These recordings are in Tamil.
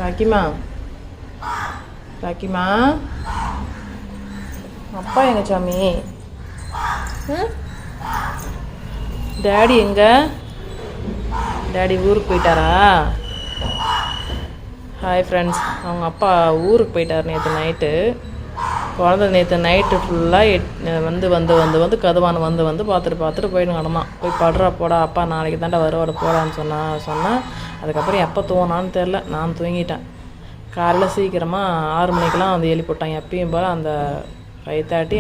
ராக்கிமா ராக்கிமா அப்பா எங்க சாமி? டேடி எங்க? டேடி ஊருக்கு போயிட்டாரா? ஹாய் ஃப்ரெண்ட்ஸ், அவங்க அப்பா ஊருக்கு போயிட்டார் நேற்று நைட்டு. குழந்தை நேற்று நைட்டு ஃபுல்லாக வந்து கதவான வந்து பார்த்துட்டு போயிட்டு கிடந்தான். போய் படுறா போடா, அப்பா நாளைக்கு தாண்டா வருவாட போடான்னு சொன்னால் அதுக்கப்புறம் எப்போ தூங்கினான்னு தெரில. நான் தூங்கிட்டேன். காலையில் சீக்கிரமாக 6 மணிக்கெலாம் வந்து எழுப்பி விட்டாங்க. எப்பயும் போல் அந்த 5:30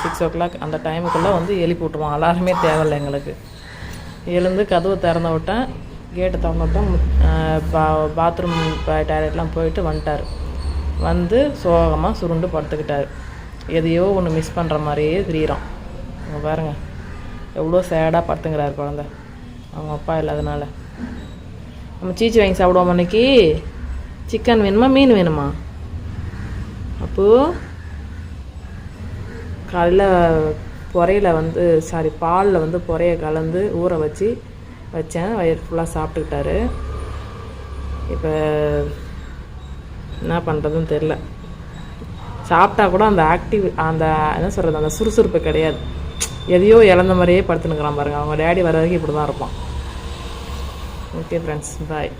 6 o'clock அந்த டைமுக்குள்ளே வந்து எழுப்பி விட்ருவோம். அலாரமே தேவையில்லை எங்களுக்கு. எழுந்து கதவு திறந்து விட்டேன், கேட்டு திறந்து விட்டேன். பாத்ரூம் டாய்லெட்லாம் போயிட்டு வந்துட்டார். வந்து சோகமாக சுருண்டு படுத்துக்கிட்டார். எதையோ ஒன்று மிஸ் பண்ணுற மாதிரியே தெரியிறான். அவங்க பாருங்கள் எவ்வளோ சேடாக படுத்துங்கிறார் குழந்த, அவங்க அப்பா இல்லாதனால. நம்ம சீச்சி வாங்கி சாப்பிடுவோம். அன்றைக்கி சிக்கன் வேணுமா மீன் வேணுமா? அப்போது காலையில் பொறையில் பாலில் வந்து பொறையை கலந்து ஊற வச்சேன். வயிறு ஃபுல்லாக சாப்பிட்டுக்கிட்டாரு. இப்போ என்ன பண்ணுறதுன்னு தெரில. சாப்பிட்டா கூட அந்த என்ன சொல்கிறது, அந்த சுறுசுறுப்பு கிடையாது. எதையோ இழந்த மாதிரியே படுத்துனுக்கிறான் பாருங்கள். அவங்க டேடி வர வரைக்கும் இப்படி தான் இருப்பான். ஓகே ஃப்ரெண்ட்ஸ், பாய்.